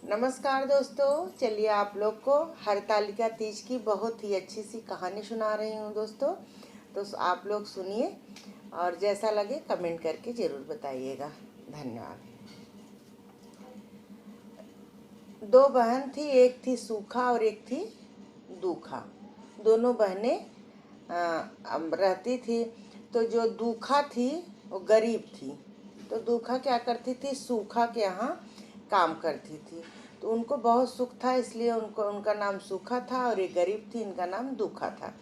नमस्कार दोस्तों, चलिए आप लोग को हरतालिका तीज की बहुत ही अच्छी सी कहानी सुना रही हूँ दोस्तों। तो आप लोग सुनिए और जैसा लगे कमेंट करके ज़रूर बताइएगा। धन्यवाद। दो बहन थी, एक थी सूखा और एक थी दूखा। दोनों बहनें रहती थी। तो जो दूखा थी वो गरीब थी। तो दूखा क्या करती थी, सूखा के यहाँ काम करती थी। तो उनको बहुत सुख था, इसलिए उनको उनका नाम सूखा था, और ये गरीब थी, इनका नाम दूखा था।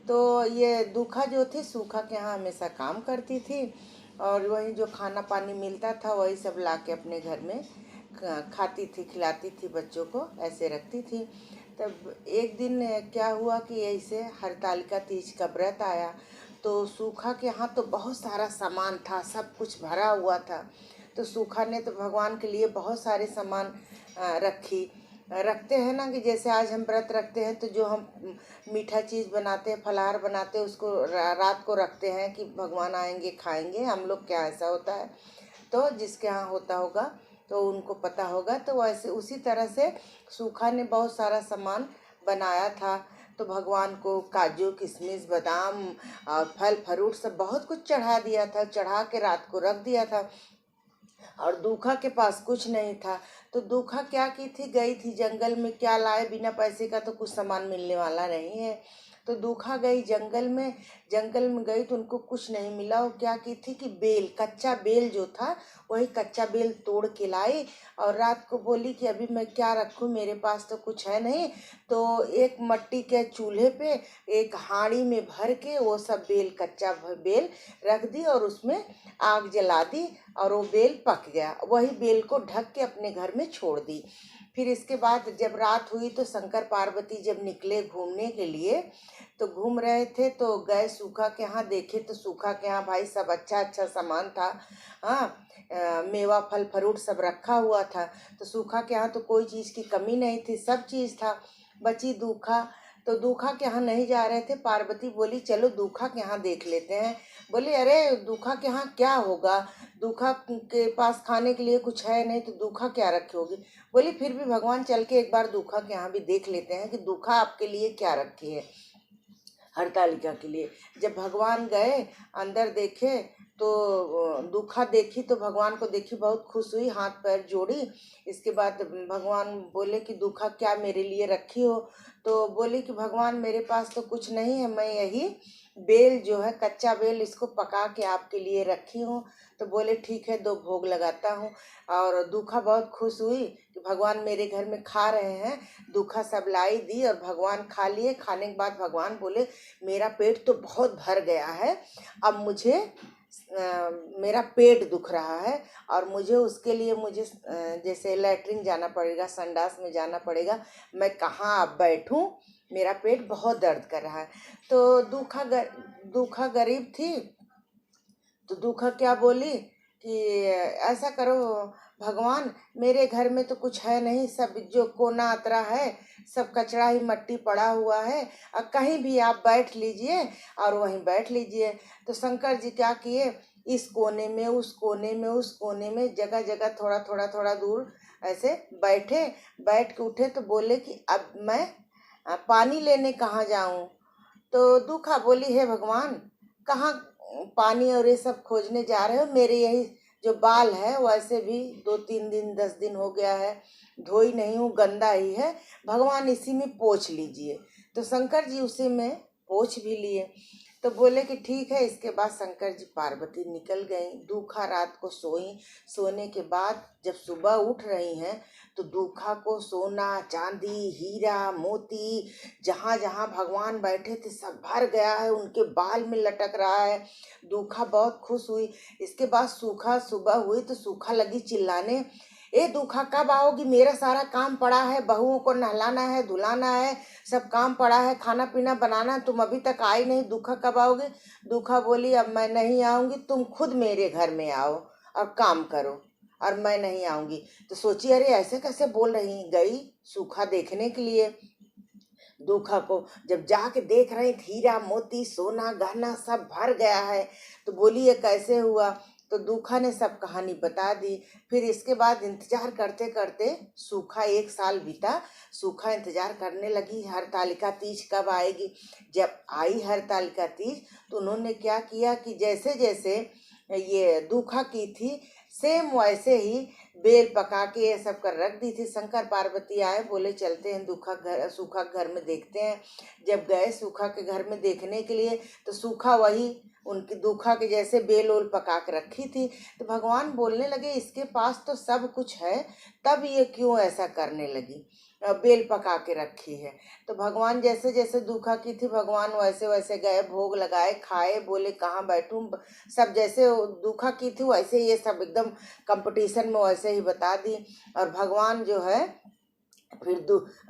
तो ये दूखा जो थी सूखा के यहाँ हमेशा काम करती थी, और वही जो खाना पानी मिलता था वही सब ला के अपने घर में खाती थी, खिलाती थी, बच्चों को ऐसे रखती थी। तब एक दिन क्या हुआ कि ऐसे हरतालिका तीज का व्रत आया। तो सूखा के यहाँ तो बहुत सारा सामान था, सब कुछ भरा हुआ था। तो सूखा ने तो भगवान के लिए बहुत सारे सामान रखते हैं ना, कि जैसे आज हम व्रत रखते हैं तो जो हम मीठा चीज़ बनाते हैं, फलाहार बनाते हैं, उसको रात को रखते हैं कि भगवान आएंगे खाएंगे। हम लोग क्या ऐसा होता है, तो जिसके यहाँ होता होगा तो उनको पता होगा। तो वैसे उसी तरह से सूखा ने बहुत सारा सामान बनाया था। तो भगवान को काजू किशमिश बादाम और फल फ्रूट सब बहुत कुछ चढ़ा दिया था, चढ़ा के रात को रख दिया था। और दूखा के पास कुछ नहीं था। तो दूखा क्या की थी, गई थी जंगल में, क्या लाए, बिना पैसे का तो कुछ सामान मिलने वाला नहीं है। तो दूखा गई जंगल में गई तो उनको कुछ नहीं मिला। वो क्या की थी कि कच्चा बेल जो था वही कच्चा बेल तोड़ के लाई, और रात को बोली कि अभी मैं क्या रखूं, मेरे पास तो कुछ है नहीं। तो एक मट्टी के चूल्हे पे एक हांडी में भर के वो सब कच्चा बेल रख दी, और उसमें आग जला दी, और वो बेल पक गया। वही बेल को ढक के अपने घर में छोड़ दी। फिर इसके बाद जब रात हुई तो शंकर पार्वती जब निकले घूमने के लिए, तो घूम रहे थे तो गए सूखा के यहाँ, देखे तो सूखा के यहाँ भाई सब अच्छा अच्छा सामान था। हाँ, मेवा फल फ्रूट सब रखा हुआ था। तो सूखा के यहाँ तो कोई चीज़ की कमी नहीं थी, सब चीज़ था। बची दूखा। तो दूखा के यहाँ नहीं जा रहे थे। पार्वती बोली चलो दूखा के यहाँ देख लेते हैं। बोले अरे दूखा के यहाँ क्या होगा, दूखा के पास खाने के लिए कुछ है नहीं, तो दूखा क्या रखी होगी। बोली फिर भी भगवान चल के एक बार दूखा के यहाँ भी देख लेते हैं कि दूखा आपके लिए क्या रखी है, हरतालिका के लिए। जब भगवान गए अंदर देखे तो दूखा देखी, तो भगवान को देखी बहुत खुश हुई, हाथ पैर जोड़ी। इसके बाद भगवान बोले कि दूखा क्या मेरे लिए रखी हो। तो बोली कि भगवान मेरे पास तो कुछ नहीं है, मैं यही बेल जो है कच्चा बेल इसको पका के आपके लिए रखी हूँ। तो बोले ठीक है, दो भोग लगाता हूँ। और दूखा बहुत खुश हुई कि भगवान मेरे घर में खा रहे हैं। दूखा सब लाई दी और भगवान खा लिए। खाने के बाद भगवान बोले मेरा पेट तो बहुत भर गया है, अब मुझे मेरा पेट दुख रहा है, और मुझे उसके लिए जैसे लैट्रिन जाना पड़ेगा, संडास में जाना पड़ेगा। मैं कहाँ अब बैठूं, मेरा पेट बहुत दर्द कर रहा है। तो दूखा गरीब थी। तो दूखा क्या बोली कि ऐसा करो भगवान, मेरे घर में तो कुछ है नहीं, सब जो कोना अतरा है सब कचरा ही मट्टी पड़ा हुआ है, और कहीं भी आप बैठ लीजिए और वहीं बैठ लीजिए। तो शंकर जी क्या किए, इस कोने में उस कोने में उस कोने में जगह जगह थोड़ा दूर ऐसे बैठे। बैठ के उठे तो बोले कि अब मैं पानी लेने कहाँ जाऊं। तो दूखा बोली हे भगवान, कहाँ पानी और ये सब खोजने जा रहे हो, मेरे यही जो बाल है वैसे भी 2-3 दिन 10 दिन हो गया है, धोई नहीं हूँ, गंदा ही है, भगवान इसी में पोंछ लीजिए। तो शंकर जी उसी में पोंछ भी लिए। तो बोले कि ठीक है। इसके बाद शंकर जी पार्वती निकल गई। दूखा रात को सोई। सोने के बाद जब सुबह उठ रही हैं तो दूखा को सोना चांदी हीरा मोती जहाँ जहाँ भगवान बैठे थे सब भर गया है, उनके बाल में लटक रहा है। दूखा बहुत खुश हुई। इसके बाद सूखा सुबह हुई तो सूखा लगी चिल्लाने, ए दूखा कब आओगी, मेरा सारा काम पड़ा है, बहुओं को नहलाना है धुलाना है, सब काम पड़ा है, खाना पीना बनाना, तुम अभी तक आई नहीं, दूखा कब आओगे। दूखा बोली अब मैं नहीं आऊंगी, तुम खुद मेरे घर में आओ और काम करो, और मैं नहीं आऊंगी। तो सोची अरे ऐसे कैसे बोल रही, गई सूखा देखने के लिए। दूखा को जब जाके देख रहे हीरा मोती सोना गहना सब भर गया है। तो बोली ये कैसे हुआ। तो दूखा ने सब कहानी बता दी। फिर इसके बाद इंतजार करते करते सूखा 1 साल बीता। सूखा इंतजार करने लगी हरतालिका तीज कब आएगी। जब आई हरतालिका तीज तो उन्होंने क्या किया कि जैसे जैसे ये दूखा की थी सेम वैसे ही बेल पका के ये सब कर रख दी थी। शंकर पार्वती आए, बोले चलते हैं सूखा के घर में देखते हैं। जब गए सूखा के घर में देखने के लिए तो सूखा वही उनकी दूखा के जैसे बेल ओल पका के रखी थी। तो भगवान बोलने लगे इसके पास तो सब कुछ है, तब ये क्यों ऐसा करने लगी, बेल पका के रखी है। तो भगवान जैसे जैसे दूखा की थी भगवान वैसे वैसे गए, भोग लगाए, खाए, बोले कहाँ बैठूं। सब जैसे दूखा की थी वैसे ये सब एकदम कंपटीशन में वैसे ही बता दी। और भगवान जो है फिर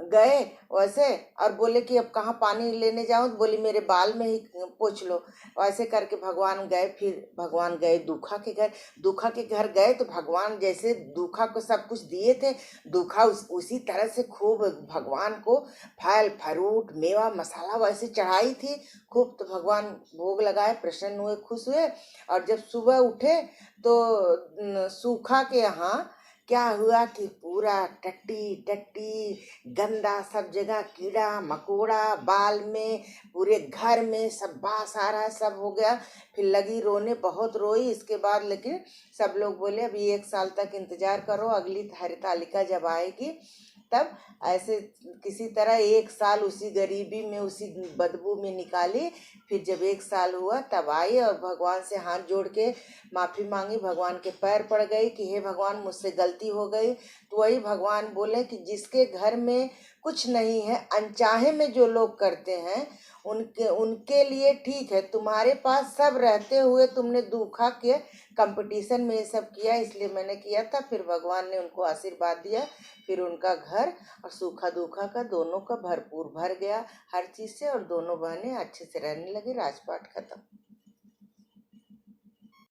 गए वैसे और बोले कि अब कहाँ पानी लेने जाऊं, तो बोली मेरे बाल में ही पोंछ लो। वैसे करके भगवान गए। फिर भगवान गए दूखा के घर। दूखा के घर गए तो भगवान जैसे दूखा को सब कुछ दिए थे, दूखा उसी तरह से खूब भगवान को फल फ्रूट मेवा मसाला वैसे चढ़ाई थी खूब। तो भगवान भोग लगाए, प्रसन्न हुए, खुश हुए। और जब सुबह उठे तो सूखा के यहाँ क्या हुआ कि पूरा टट्टी टट्टी गंदा, सब जगह कीड़ा मकोड़ा, बाल में, पूरे घर में सब बास आ रहा, सब हो गया। फिर लगी रोने, बहुत रोई इसके बाद। लेकिन सब लोग बोले अभी 1 साल तक इंतजार करो, अगली हरितालिका जब आएगी तब ऐसे किसी तरह 1 साल उसी गरीबी में उसी बदबू में निकाली। फिर जब 1 साल हुआ तब आई और भगवान से हाथ जोड़ के माफ़ी मांगी, भगवान के पैर पड़ गई कि हे भगवान मुझसे गलती हो गई। तो वही भगवान बोले कि जिसके घर में कुछ नहीं है, अनचाहे में जो लोग करते हैं उनके उनके लिए ठीक है। तुम्हारे पास सब रहते हुए तुमने दूखा के कंपटीशन में ये सब किया, इसलिए मैंने किया था। फिर भगवान ने उनको आशीर्वाद दिया। फिर उनका घर और सूखा दूखा का दोनों का भरपूर भर गया हर चीज़ से, और दोनों बहनें अच्छे से रहने लगी। राजपाट खत्म।